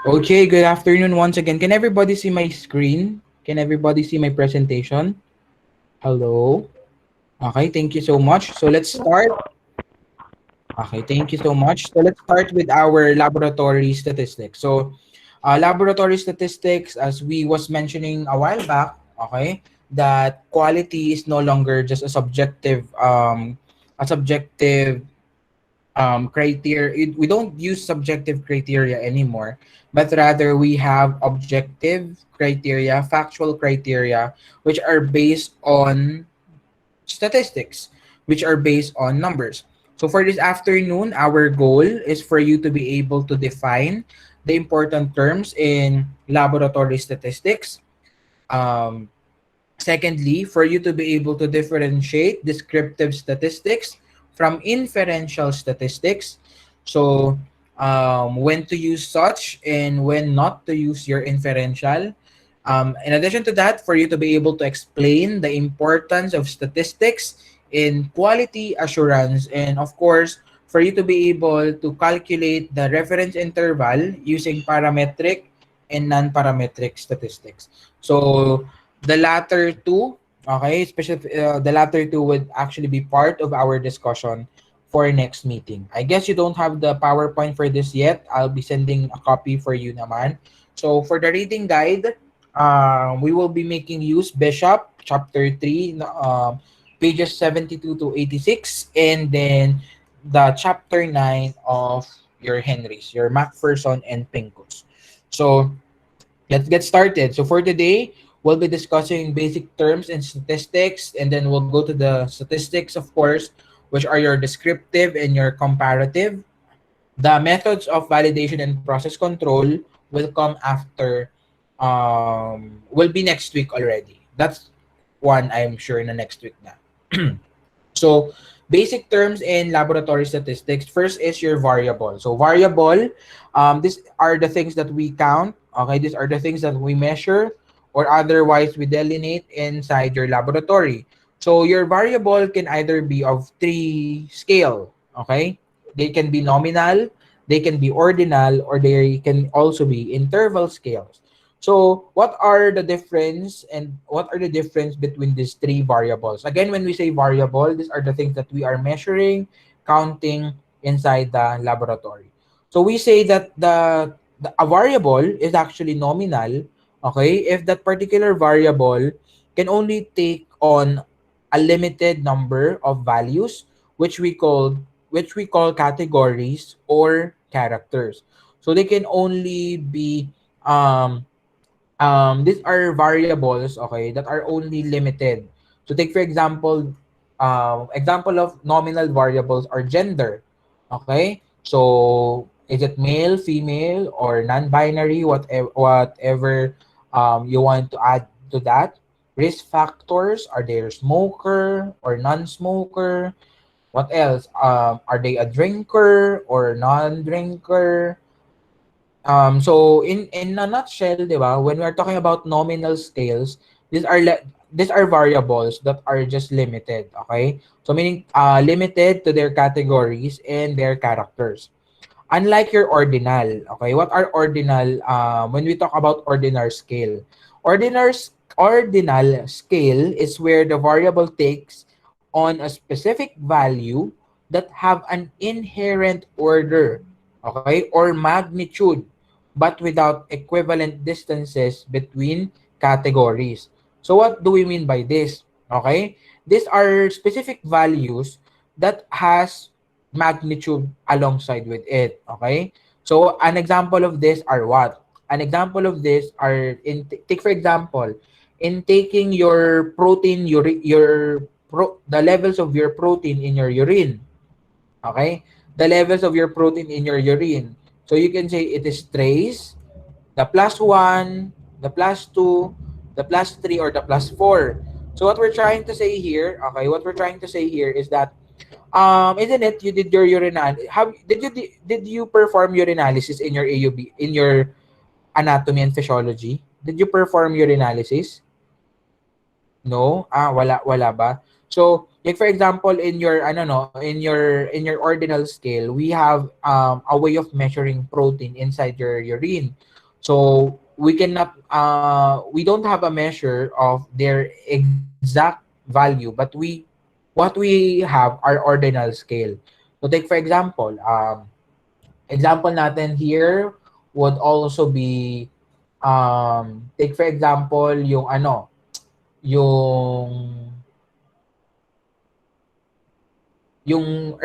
Okay, good afternoon once again. Can everybody see my screen? Can everybody see my presentation? Hello? Okay, thank you so much. So let's start. Okay, thank you so much. So let's start with our laboratory statistics. So, laboratory statistics, as we was mentioning a while back, okay, that quality is no longer just a subjective criteria. We don't use subjective criteria anymore, but rather we have objective criteria, factual criteria, which are based on statistics, which are based on numbers. So for this afternoon, our goal is for you to be able to define the important terms in laboratory statistics. Um, Secondly, for you to be able to differentiate descriptive statistics from inferential statistics. So, when to use such and when not to use your inferential. In addition to that, for you to be able to explain the importance of statistics in quality assurance, and of course, for you to be able to calculate the reference interval using parametric and non-parametric statistics. So, the latter two, okay, especially the latter two would actually be part of our discussion for next meeting. I guess you don't have the PowerPoint for this yet. I'll be sending a copy for you naman. So for the reading guide, we will be making use Bishop chapter 3, pages 72 to 86, and then the chapter 9 of your Henrys, your Macpherson and Pincus. So let's get started. So for today, we'll be discussing basic terms and statistics, and then we'll go to the statistics, of course, which are your descriptive and your comparative. The methods of validation and process control will come after, will be next week already. That's one I'm sure in the next week na. So, basic terms in laboratory statistics. First is your variable. So, variable, these are the things that we count. Okay, these are the things that we measure or otherwise we delineate inside your laboratory. So, your variable can either be of three scale. Okay, they can be nominal, they can be ordinal, or they can also be interval scales. So, what are the difference between these three variables? Again, when we say variable, these are the things that we are measuring, counting inside the laboratory. So we say that a variable is actually nominal, okay, if that particular variable can only take on a limited number of values, which we call categories or characters. So they can only be these are variables, okay, that are only limited. So take for example, example of nominal variables are gender, okay. So is it male, female, or non-binary, whatever you want to add to that. Risk factors, are they a smoker or non-smoker? What else? Are they a drinker or non-drinker? So in a nutshell, 'di ba, when we're talking about nominal scales, these are variables that are just limited, okay? So meaning limited to their categories and their characters. Unlike your ordinal, okay? What are ordinal? When we talk about ordinal scale, ordinal scale is where the variable takes on a specific value that have an inherent order, okay, or magnitude, but without equivalent distances between categories. So what do we mean by this? Okay, these are specific values that has magnitude alongside with it. Okay, so an example of this are what? An example of this are take for example, in taking your protein, the levels of your protein in your urine. Okay, the levels of your protein in your urine. So you can say it is trace, the plus one, the plus two, the plus three, or the plus four. So what we're trying to say here, okay, what we're trying to say here is that isn't it you did your urinal, have did you perform urinalysis in your AUB, in your anatomy and physiology? Did you perform urinalysis? No? Wala ba? So Like for example, in your ano no, in your ordinal scale, we have a way of measuring protein inside your urine. So we cannot we don't have a measure of their exact value, but what we have are ordinal scale. So take for example, example natin here would also be take for example yung ano, yung yung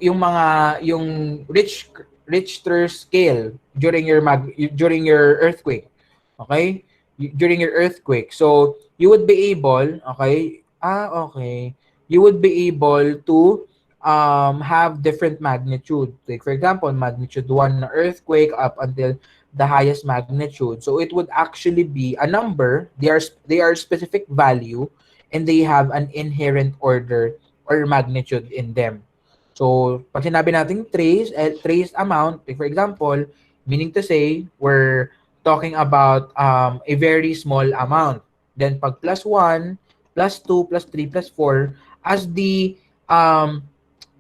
mga yung Richter scale during your during your earthquake. Okay? During your earthquake. So you would be able, okay? Okay. You would be able to have different magnitude. Like for example, magnitude 1 na earthquake up until the highest magnitude. So it would actually be a number. They are specific value and they have an inherent order or magnitude in them. So, pag sinabi natin trace amount, like for example, meaning to say, we're talking about a very small amount. Then, pag plus 1, plus 2, plus 3, plus 4, um,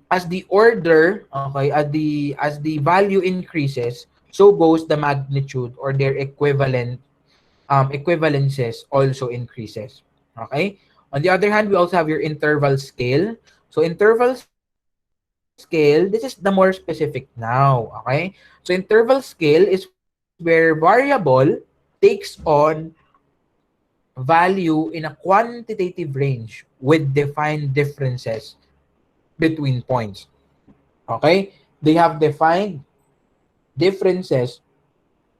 as the order, okay, as the value increases, so goes the magnitude or their equivalences also increases. Okay? On the other hand, we also have your interval scale. So interval scale, this is the more specific now. Okay? So interval scale is where variable takes on value in a quantitative range with defined differences between points. Okay? They have defined differences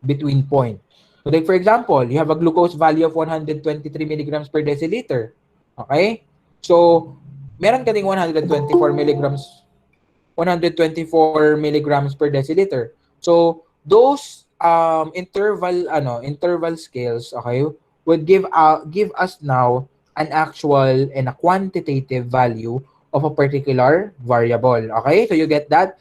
between points. So like for example, you have a glucose value of 123 milligrams per deciliter. Okay? So, meron ka ding 124 milligrams per deciliter. So, those interval scales, okay, would give us now an actual and a quantitative value of a particular variable. Okay? So, you get that?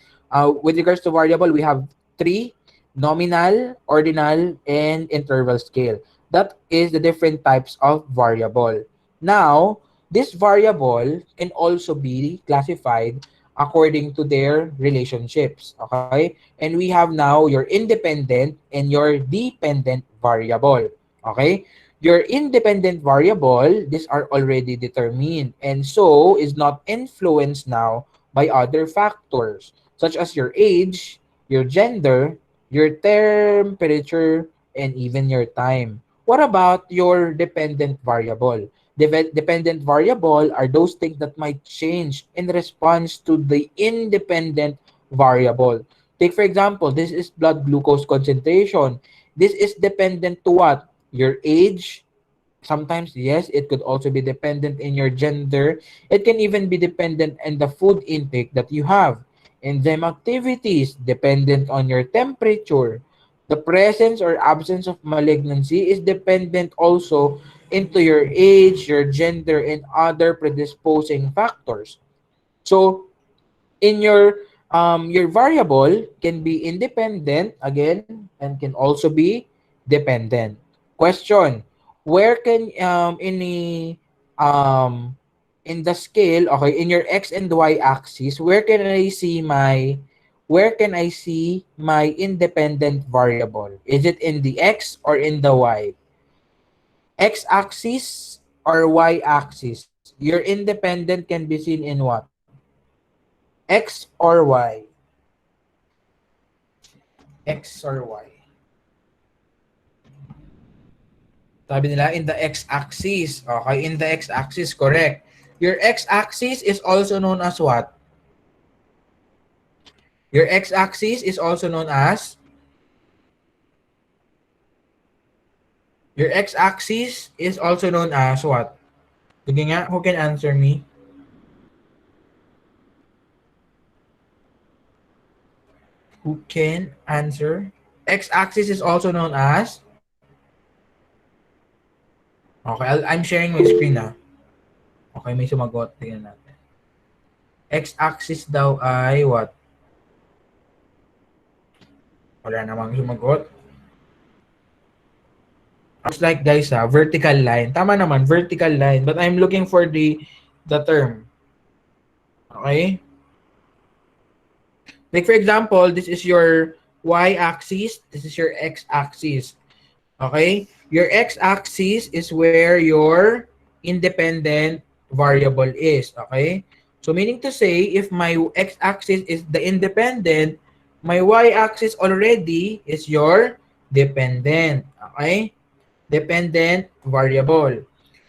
With regards to variable, we have three: nominal, ordinal, and interval scale. That is the different types of variable. Now, this variable can also be classified according to their relationships. Okay? And we have now your independent and your dependent variable. Okay? Your independent variable, these are already determined and so is not influenced now by other factors such as your age, your gender, your temperature, and even your time. What about your dependent variable? Dependent variable are those things that might change in response to the independent variable. Take for example, this is blood glucose concentration. This is dependent to what? Your age. Sometimes, yes, it could also be dependent in your gender. It can even be dependent on the food intake that you have. Enzyme activities dependent on your temperature. The presence or absence of malignancy is dependent also into your age, your gender, and other predisposing factors. So, in your variable can be independent again and can also be dependent. Question: where can in the scale, okay, in your x and y axis, where can I see my independent variable? Is it in the x or in the y? X axis or y axis? Your independent can be seen in what? X or Y? X or Y? Sabi nila, in the x-axis. Okay, in the x-axis, correct. Your x-axis is also known as what? Your x-axis is also known as? Your x-axis is also known as what? Sige nga, who can answer me? Who can answer? X-axis is also known as? Okay, I'm sharing my screen na. Okay, may sumagot. Tingnan natin. X-axis daw ay what? Wala namang sumagot. Looks like guys vertical line. Tama naman, vertical line. But I'm looking for the term. Okay? Like for example, this is your y-axis, this is your x-axis. Okay? Your x-axis is where your independent variable is. Okay? So meaning to say, if my x-axis is the independent, my y-axis already is your dependent. Okay? Dependent variable.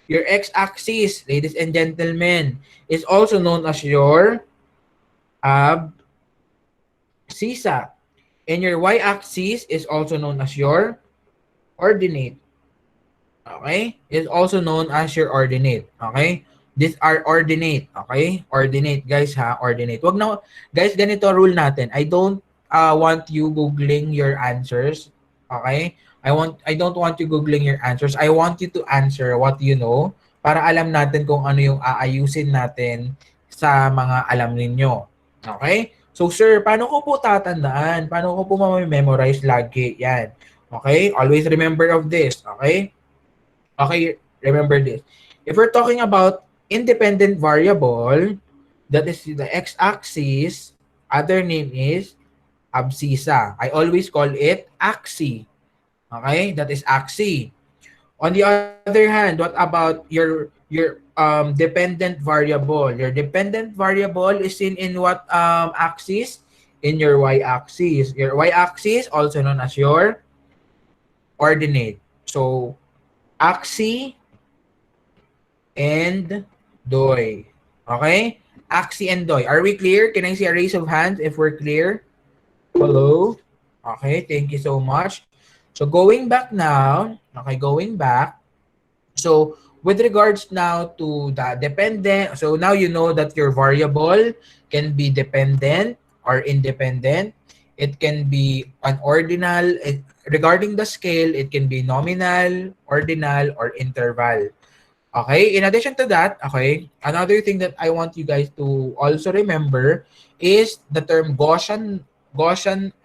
Your x-axis, ladies and gentlemen, is also known as your abscissa. And your y-axis is also known as your ordinate. Okay? Is also known as your ordinate. Okay? These are ordinate. Okay? Ordinate, guys, ha? Ordinate. Wag na, guys, ganito rule natin. I don't want you googling your answers. Okay? I don't want you googling your answers. I want you to answer what you know para alam natin kung ano yung aayusin natin sa mga alam ninyo. Okay? So, sir, paano ko po tatandaan? Paano ko po memorize lagi? Yan. Okay? Always remember of this. Okay? Okay, remember this. If we're talking about independent variable, that is the x-axis, other name is abscissa. I always call it axis. Okay, that is axis. On the other hand, what about your dependent variable? Your dependent variable is seen in what axis? In your y-axis. Your y-axis, also known as your ordinate. So, axis and doi. Okay? Axi and doi. Are we clear? Can I see a raise of hands if we're clear? Hello? Okay, thank you so much. So going back now, okay, going back. So with regards now to the dependent, so now you know that your variable can be dependent or independent. It can be an ordinal. Regarding the scale, it can be nominal, ordinal, or interval. Okay, in addition to that, okay, another thing that I want you guys to also remember is the term Gaussian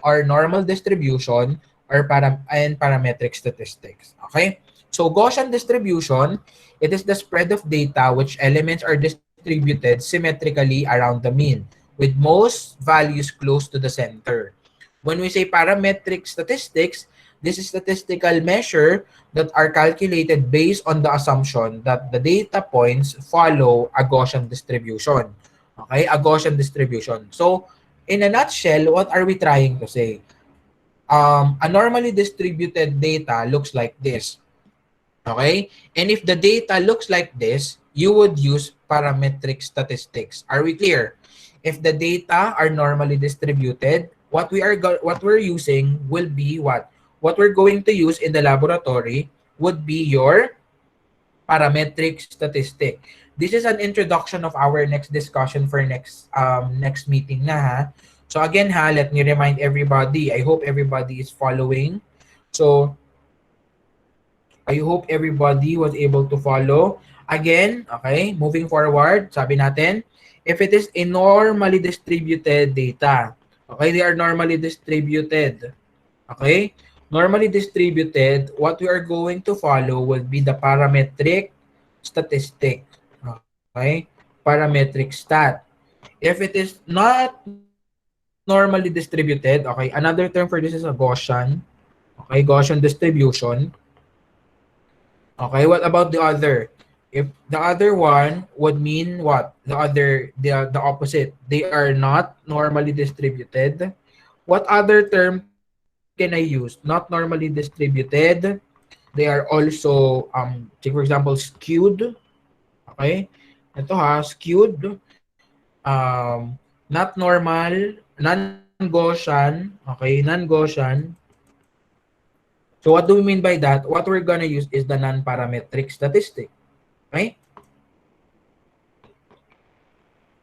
or normal distribution or parametric statistics. Okay, so Gaussian distribution, it is the spread of data which elements are distributed symmetrically around the mean, with most values close to the center. When we say parametric statistics, this is statistical measure that are calculated based on the assumption that the data points follow a Gaussian distribution. Okay, a Gaussian distribution. So, in a nutshell, what are we trying to say? A normally distributed data looks like this. Okay? And if the data looks like this, you would use parametric statistics. Are we clear? If the data are normally distributed, what we're using will be what? What we're going to use in the laboratory would be your parametric statistic. This is an introduction of our next discussion for next meeting na ha. So again ha, let me remind everybody. I hope everybody is following. So I hope everybody was able to follow. Again, okay, moving forward, sabi natin, if it is a normally distributed data, okay, they are normally distributed, okay? Normally distributed, what we are going to follow will be the parametric statistic, okay? Parametric stat. If it is not normally distributed, okay, another term for this is a Gaussian, okay, Gaussian distribution. Okay, what about the other? If the other one would mean what? The opposite. They are not normally distributed. What other term can I use? Not normally distributed. They are also say for example skewed. Okay? Ito ha, skewed. Not normal, non-Gaussian, okay? Non-Gaussian. So what do we mean by that? What we're gonna use is the non-parametric statistic. Okay?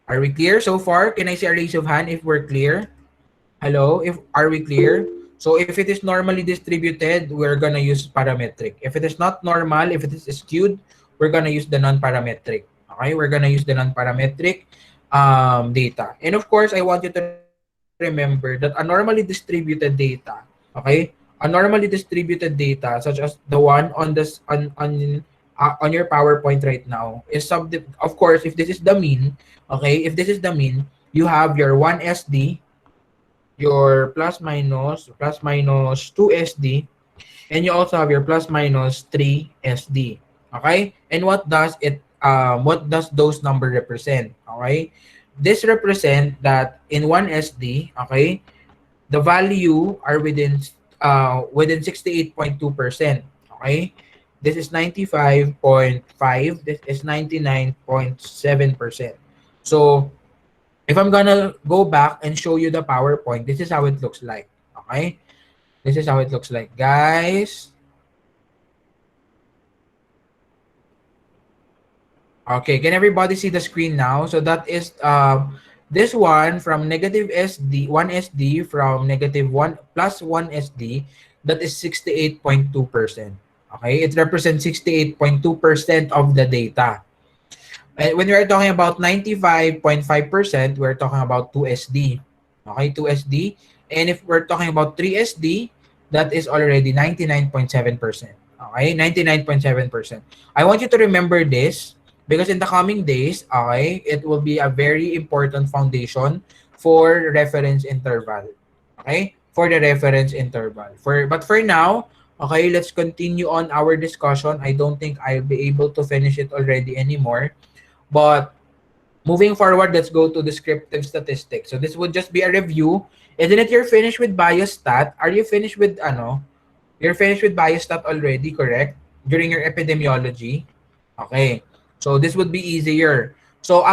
Are we clear so far? Can I see a raise of hand if we're clear? Hello? Are we clear? So if it is normally distributed, we're gonna use parametric. If it is not normal, if it is skewed, we're gonna use the non-parametric. Okay? We're gonna use the non-parametric data. And of course, I want you to remember that a normally distributed data, okay? A normally distributed data, such as the one on this on on your PowerPoint right now is of course, if this is the mean, okay, if this is the mean, you have your 1 SD, your plus minus 2 SD, and you also have your plus minus 3 SD. Okay? And what does those number represent? Okay? This represent that in 1 SD, okay, the value are within 68.2%. Okay? This is 95.5, this is 99.7%. So if I'm gonna go back and show you the PowerPoint, this is how it looks like. Okay? This is how it looks like, guys. Okay, can everybody see the screen now? So that is this one from negative SD, 1 SD from negative 1 plus 1 SD, that is 68.2%. Okay, it represents 68.2% of the data. And when we are talking about 95.5%, we're talking about 2 SD. Okay, 2 SD. And if we're talking about 3 SD, that is already 99.7%. Okay, 99.7%. I want you to remember this because in the coming days, okay, it will be a very important foundation for reference interval. Okay, for the reference interval. But for now, okay, let's continue on our discussion. I don't think I'll be able to finish it already anymore. But moving forward, let's go to descriptive statistics. So this would just be a review. Isn't it you're finished with biostat? Are you finished with ano? You're finished with biostat already, correct? During your epidemiology? Okay. So this would be easier. So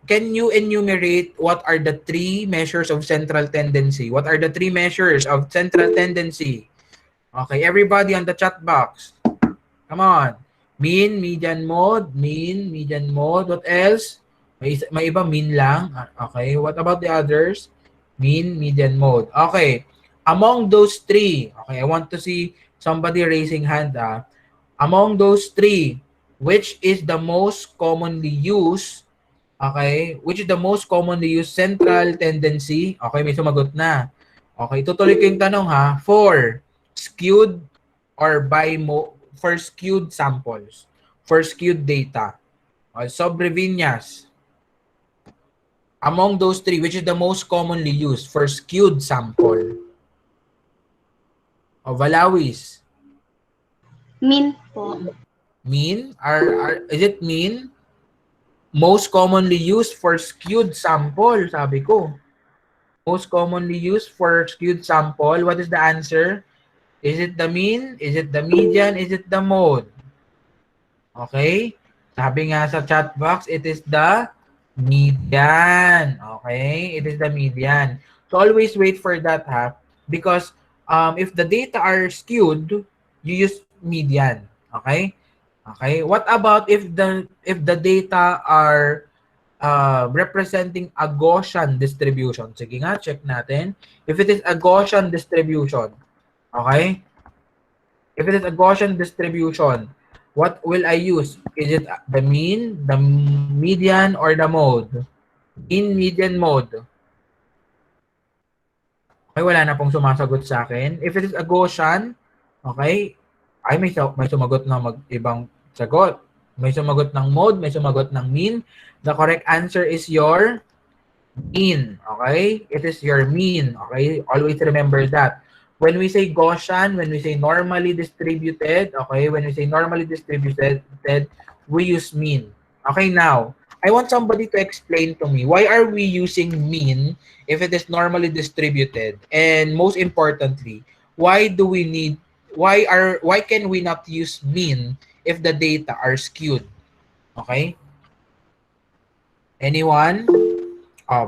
can you enumerate what are the three measures of central tendency? What are the three measures of central tendency? Okay, everybody on the chat box. Come on. Mean, median mode. What else? May iba mean lang. Okay. What about the others? Mean, median mode. Okay. Among those three, okay, I want to see somebody raising hand. Among those three, which is the most commonly used, okay, which is the most commonly used central tendency? Okay, may sumagot na. Okay, tutuloy ko yung tanong ha. For skewed or for skewed samples, for skewed data. Sobreviñas. Among those three, which is the most commonly used for skewed sample? Valawis. Mean po. Mean? Is it mean? Most commonly used for skewed sample, sabi ko. Most commonly used for skewed sample. What is the answer? Is it the mean? Is it the median? Is it the mode? Okay? Sabi nga sa chat box, it is the median. Okay? It is the median. So always wait for that ha. Because if the data are skewed, you use median. Okay? Okay? What about if the data are representing a Gaussian distribution? Sige nga, check natin. If it is a Gaussian distribution, okay? If it is a Gaussian distribution, what will I use? Is it the mean, the median, or the mode? Mean, median, mode. Okay, wala na pong sumasagot sa akin. If it is a Gaussian, okay, ay may sumagot na ibang sagot. May sumagot ng mode, may sumagot ng mean. The correct answer is your mean. Okay? It is your mean. Okay? Always remember that. When we say Gaussian, when we say normally distributed, okay, when we say normally distributed, we use mean. Okay, now, I want somebody to explain to me, why are we using mean if it is normally distributed? And most importantly, why can we not use mean if the data are skewed? Okay? Anyone?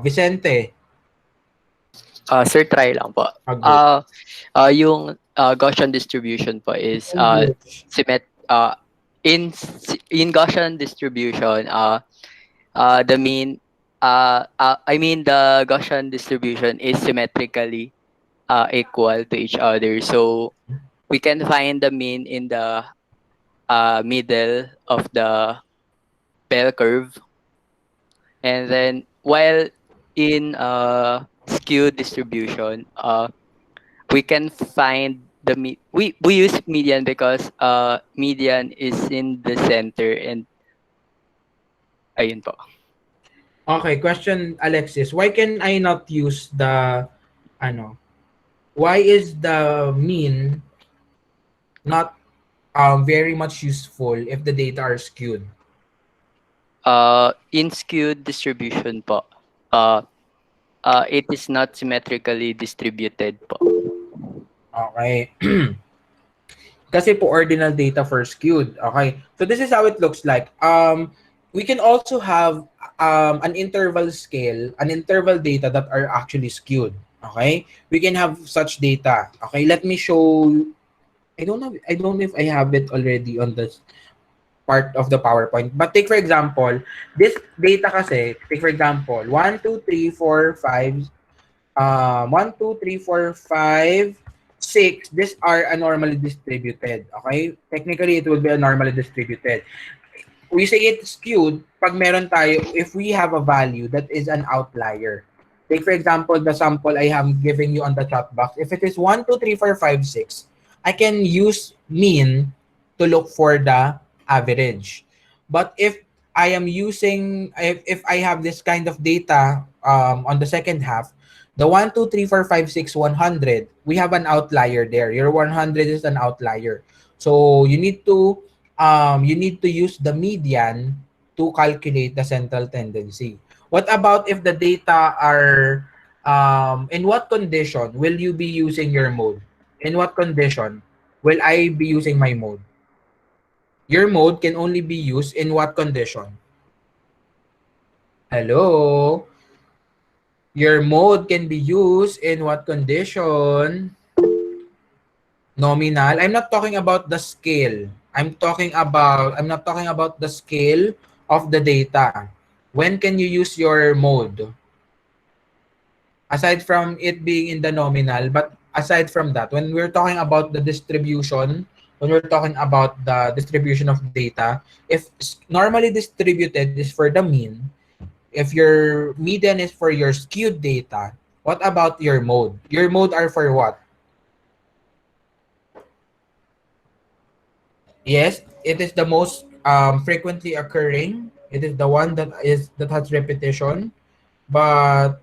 Vicente. Sir, try lang po. Go. Yung Gaussian distribution po is in Gaussian distribution, the mean the Gaussian distribution is symmetrically equal to each other. So we can find the mean in the middle of the bell curve. And then while in skewed distribution, we can find we use median because median is in the center and ayun po. Okay, question Alexis. Why can I not use the ano? Why is the mean not very much useful if the data are skewed? In skewed distribution po, it is not symmetrically distributed po. Okay. Kasi po ordinal data for skewed. Okay. So this is how it looks like. We can also have an interval scale, an interval data that are actually skewed. Okay. We can have such data. Okay. Let me show. I don't know if I have it already on this part of the PowerPoint. But take for example, this data kasi, take for example, 1, 2, 3, 4, 5, 1, 2, 3, 4, 5, 6, these are normally distributed. Okay? Technically, it will be normally distributed. We say it's skewed pag meron tayo, if we have a value that is an outlier. Take for example, the sample I am giving you on the chat box. If it is 1, 2, 3, 4, 5, 6, I can use mean to look for the average. But if I am using, if I have this kind of data on the second half, the 1, 2, 3, 4, 5, 6, 100, we have an outlier there. Your 100 is an outlier. So you need to use the median to calculate the central tendency. What about if the data are, in what condition will you be using your mode? In what condition will I be using my mode? Your mode can only be used in what condition? Hello? Your mode can be used in what condition? Nominal. I'm not talking about the scale. I'm not talking about the scale of the data. When can you use your mode? Aside from it being in the nominal, but aside from that, when we're talking about the distribution, when we're talking about the distribution of data, if normally distributed is for the mean, if your median is for your skewed data, what about your mode? Your mode are for what? Yes, it is the most frequently occurring. It is the one that has repetition. But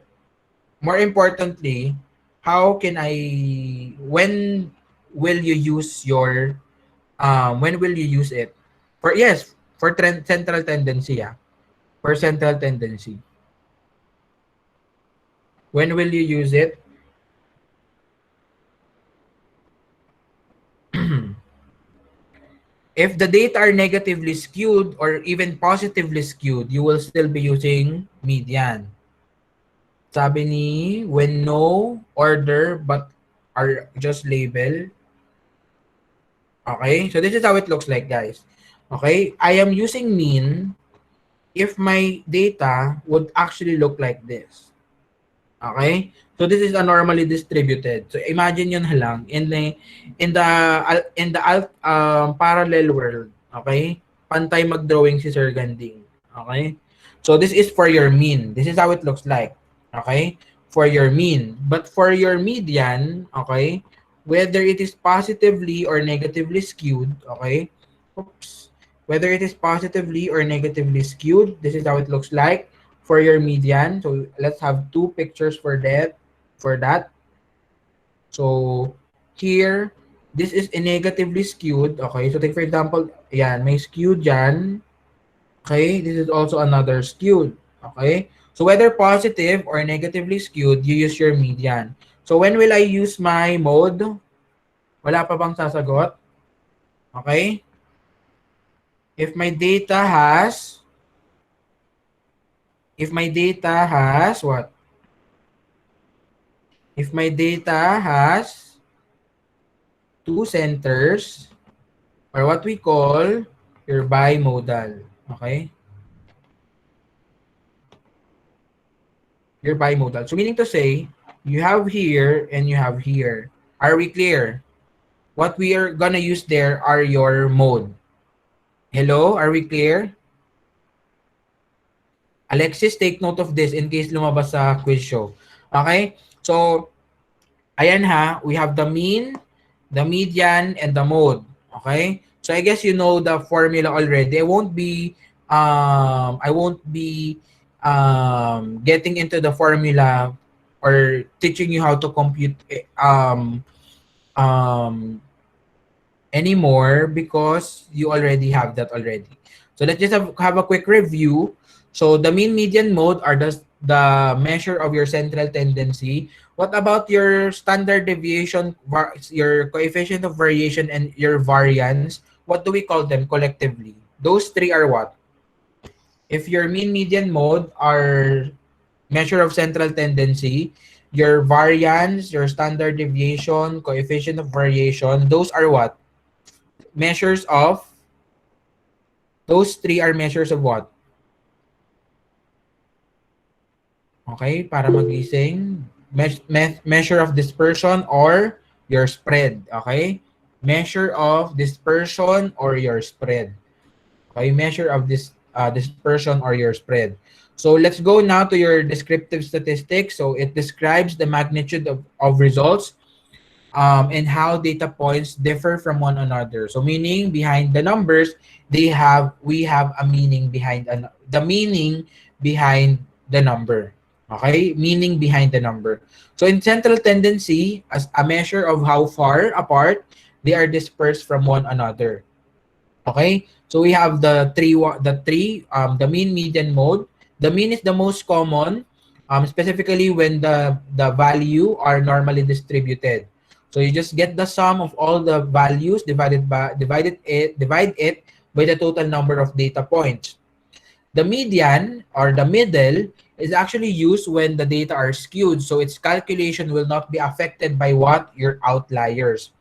more importantly, how can I? When will you use your? When will you use it? For yes, for central tendency. Yeah, for central tendency. When will you use it? If the data are negatively skewed or even positively skewed, you will still be using median. Sabi ni, when no order but are just label. Okay, so this is how it looks like, guys. Okay, I am using mean if my data would actually look like this. Okay, so this is a normally distributed. So imagine yun lang in the parallel world. Okay, pantay mag-drawing si Sir Ganding. Okay, so this is for your mean. This is how it looks like. Okay, for your mean. But for your median, okay, whether it is positively or negatively skewed, okay, oops, whether it is positively or negatively skewed, this is how it looks like for your median. So let's have two pictures for that. So here, this is a negatively skewed. Okay, so take for example, yan, may skewed dyan. Okay, this is also another skewed. Okay, so whether positive or negatively skewed, you use your median. So when will I use my mode? Wala pa bang sasagot? Okay. If my data has what? If my data has two centers, or what we call your bimodal. Okay? Your bimodal. So meaning to say, you have here and you have here. Are we clear? What we are gonna use there are your mode. Hello? Are we clear? Alexis, take note of this in case lumabas sa quiz show. Okay? So, ayan ha, we have the mean the median, and the mode. Okay? So I guess you know the formula already. I won't be getting into the formula or teaching you how to compute um anymore because you already have that already. So let's just have a quick review. So the mean, median, mode are the measure of your central tendency. What about your standard deviation, your coefficient of variation, and your variance? What do we call them collectively? Those three are what? If your mean, median, mode are measure of central tendency, your variance, your standard deviation, coefficient of variation, those are what? Measures of, those three are measures of what? Okay, para magising. Measure of dispersion or your spread. Okay? Measure of dispersion or your spread. Okay, measure of this dispersion or your spread. So let's go now to your descriptive statistics. So it describes the magnitude of results and how data points differ from one another. So meaning behind the numbers, we have a meaning behind the meaning behind the number. Okay, meaning behind the number. So in central tendency, as a measure of how far apart they are dispersed from one another. Okay, so we have the mean, median, mode. The mean is the most common, specifically when the value are normally distributed. So you just get the sum of all the values divide it by the total number of data points. The median or the middle is actually used when the data are skewed, so its calculation will not be affected by what your outliers.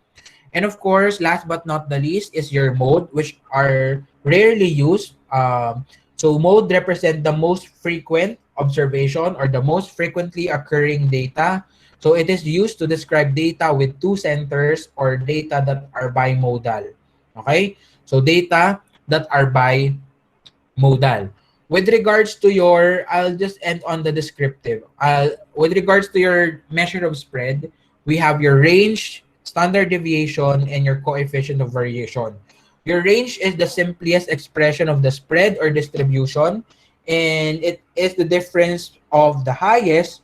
And of course, last but not the least is your mode, which are rarely used. So mode represent the most frequent observation or the most frequently occurring data. So it is used to describe data with two centers or data that are bimodal. Okay? So data that are bimodal. With regards to your, I'll just end on the descriptive. With regards to your measure of spread, we have your range, standard deviation, and your coefficient of variation. Your range is the simplest expression of the spread or distribution, and it is the difference of the highest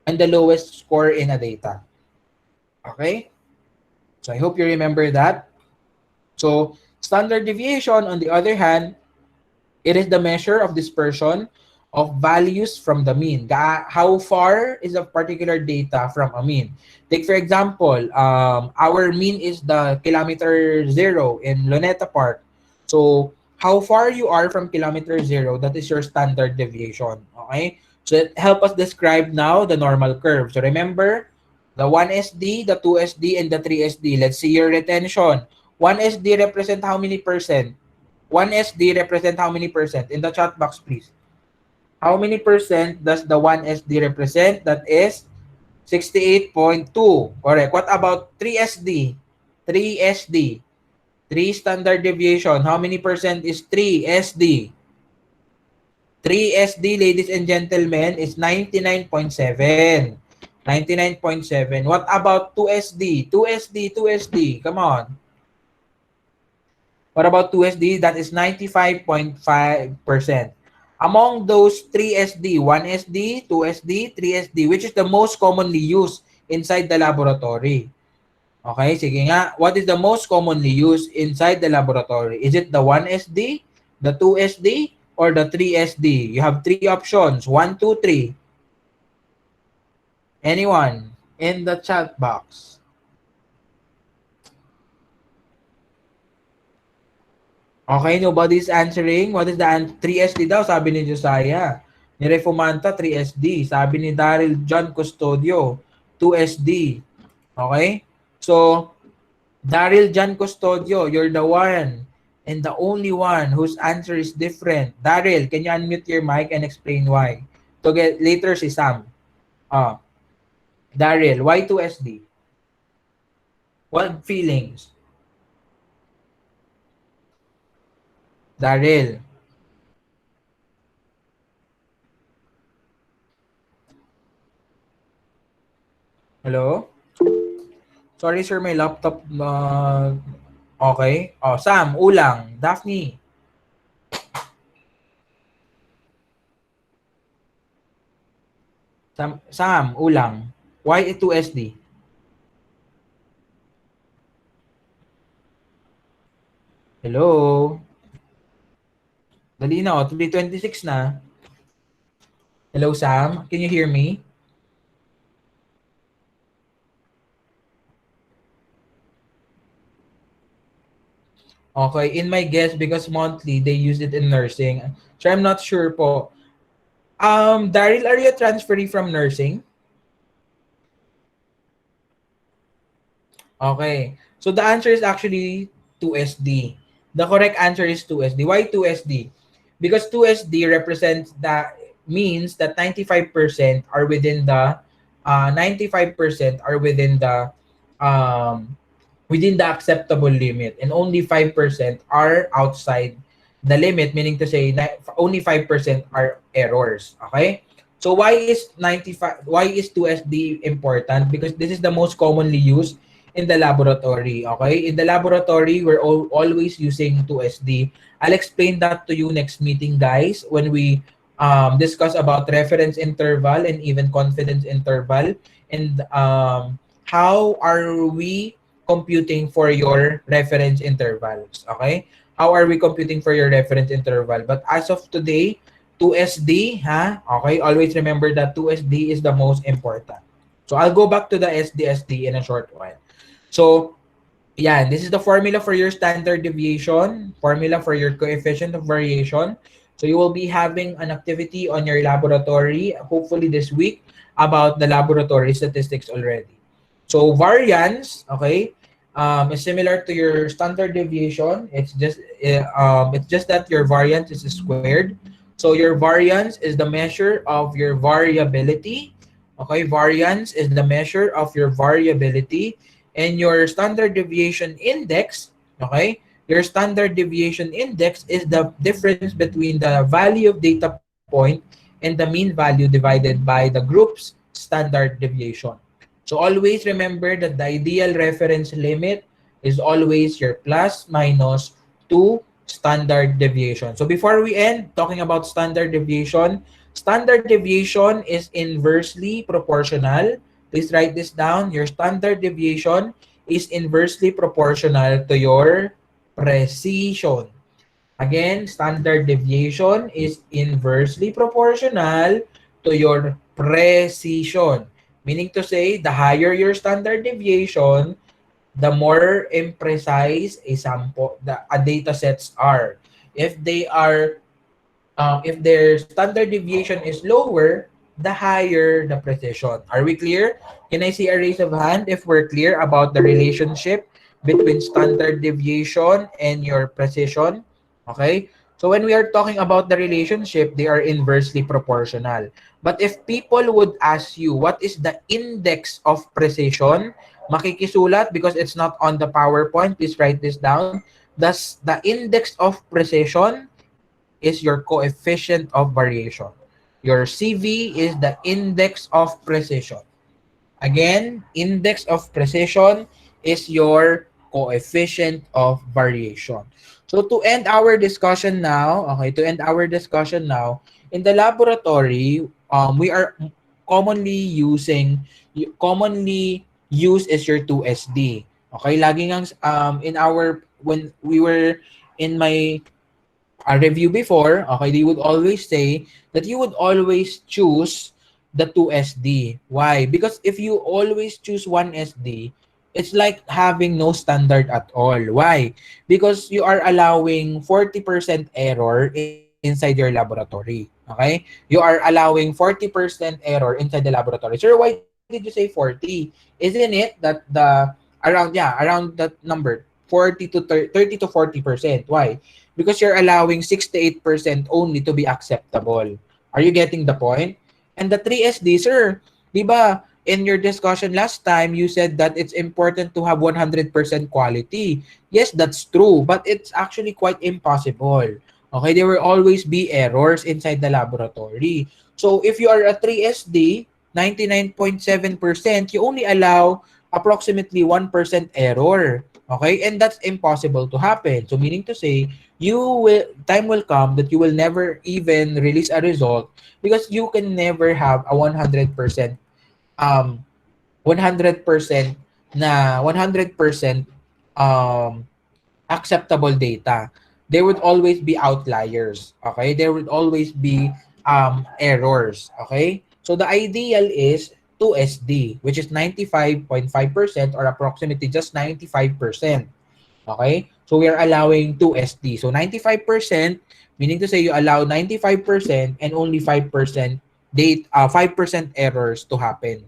and the lowest score in a data. Okay? So I hope you remember that. So standard deviation, on the other hand, it is the measure of dispersion of values from the mean. How far is a particular data from a mean? Take for example, our mean is the kilometer zero in Luneta Park. So how far you are from kilometer zero, that is your standard deviation. Okay? So help us describe now the normal curve. So remember, the 1SD, the 2SD, and the 3SD. Let's see your retention. 1SD represent how many percent? 1SD represent how many percent? In the chat box, please. How many percent does the 1SD represent? That is 68.2. Correct. What about 3SD? 3SD. 3 standard deviation. How many percent is 3SD? 3SD, ladies and gentlemen, is 99.7. 99.7. What about 2SD? 2SD, 2SD. Come on. What about 2SD? That is 95.5%. Among those 3SD, 1SD, 2SD, 3SD, which is the most commonly used inside the laboratory? Okay, sige nga. What is the most commonly used inside the laboratory? Is it the 1SD, the 2SD, or the 3SD? You have three options. 1, 2, 3. Anyone in the chat box? Okay, nobody's answering. What is the 3SD daw, sabi ni Josiah. Ni Refumanta, 3SD. Sabi ni Daryl John Custodio, 2SD. Okay? So, Daryl John Custodio, you're the one and the only one whose answer is different. Daryl, can you unmute your mic and explain why? To get later si Sam. Daryl, why 2SD? What feelings? Daryl. Hello? Sorry, sir, my laptop. Okay. Oh, Sam, ulang. Daphne. Sam, ulang. Why 2SD? Hello? Dali na, 3:26 na. Hello, Sam? Can you hear me? Okay, in my guess, because monthly, they use it in nursing. So I'm not sure po. Daryl, are you transferring from nursing? Okay. So the answer is actually 2SD. The correct answer is 2SD. Why 2SD? Because 2SD represents that means that 95% are within the 95% are within the acceptable limit, and only 5% are outside the limit, meaning to say only 5% are errors. Okay? So why is 2SD important? Because this is the most commonly used in the laboratory. Okay? In the laboratory, we're always using 2SD. I'll explain that to you next meeting, guys, when we discuss about reference interval and even confidence interval, and how are we computing for your reference intervals. Okay? How are we computing for your reference interval? But as of today, 2SD, ha? Okay? Always remember that 2SD is the most important. So I'll go back to the SD in a short while. So, yeah, this is the formula for your standard deviation, formula for your coefficient of variation. So you will be having an activity on your laboratory, hopefully this week, about the laboratory statistics already. So variance, okay, is similar to your standard deviation. It's just that your variance is squared. So your variance is the measure of your variability. Okay, variance is the measure of your variability, and your standard deviation index, okay, your standard deviation index is the difference between the value of data point and the mean value divided by the group's standard deviation. So always remember that the ideal reference limit is always your plus minus 2 standard deviation. So before we end talking about standard deviation is inversely proportional. Please write this down. Your standard deviation is inversely proportional to your precision. Again, standard deviation is inversely proportional to your precision. Meaning to say, the higher your standard deviation, the more imprecise a data sets are. If they are if their standard deviation is lower, the higher the precision. Are we clear? Can I see a raise of hand if we're clear about the relationship between standard deviation and your precision? Okay? So when we are talking about the relationship, they are inversely proportional. But if people would ask you, what is the index of precision? Makikisulat because it's not on the PowerPoint. Please write this down. Thus, the index of precision is your coefficient of variation. Your CV is the index of precision. Again, index of precision is your coefficient of variation. So to end our discussion now, in the laboratory, we are commonly used is your 2SD. Okay, lagi ngang when we were in my a review before, okay, they would always say that you would always choose the 2SD. Why? Because if you always choose 1SD, it's like having no standard at all. Why? Because you are allowing 40% error inside your laboratory. Okay? You are allowing 40% error inside the laboratory. Sir, why did you say 40? Isn't it that around that number, 30 to 40%? Why? Because you're allowing 68% only to be acceptable. Are you getting the point? And the 3SD, sir, di ba, in your discussion last time, you said that it's important to have 100% quality. Yes, that's true, but it's actually quite impossible. Okay, there will always be errors inside the laboratory. So if you are a 3SD, 99.7%, you only allow approximately 1% error. Okay? And that's impossible to happen. So meaning to say, time will come that you will never even release a result because you can never have a 100% um 100% 100% um acceptable data. There would always be outliers, okay? There would always be errors, okay? So the ideal is 2SD, which is 95.5% or approximately just 95%, okay? So we are allowing 2SD. So 95%, meaning to say you allow 95% and only 5% errors to happen.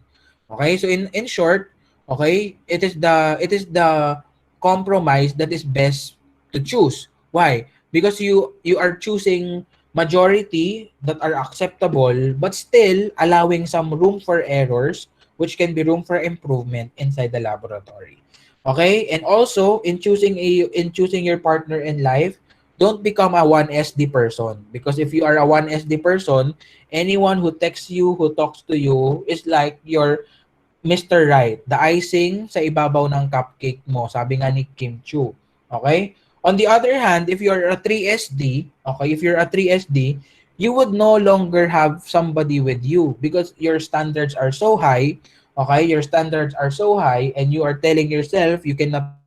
Okay? So in short, okay, it is the compromise that is best to choose. Why? Because you are choosing majority that are acceptable but still allowing some room for errors which can be room for improvement inside the laboratory. Okay? And also in choosing your partner in life, don't become a 1SD person because if you are a 1SD person, anyone who texts you, who talks to you is like your Mr. Right, the icing sa ibabaw ng cupcake mo, sabi nga ni Kim Chu. Okay? On the other hand, if you're a 3SD, okay, if you're a 3SD, you would no longer have somebody with you because your standards are so high, okay? Your standards are so high and you are telling yourself you cannot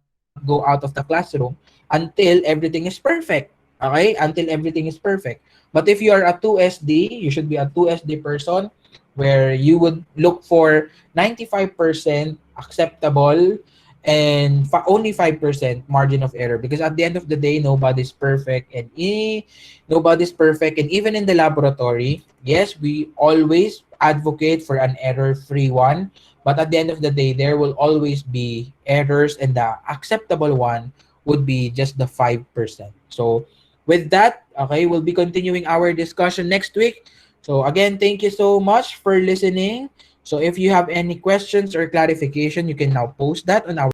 go out of the classroom until everything is perfect. Okay? Until everything is perfect. But if you are a 2SD, you should be a 2SD person where you would look for 95% acceptable and only 5% margin of error because at the end of the day nobody's perfect nobody's perfect, and even in the laboratory, yes, we always advocate for an error free one, but at the end of the day there will always be errors and the acceptable one would be just the 5%. So with that, okay, we'll be continuing our discussion next week. So again, thank you so much for listening. So if you have any questions or clarification, you can now post that on our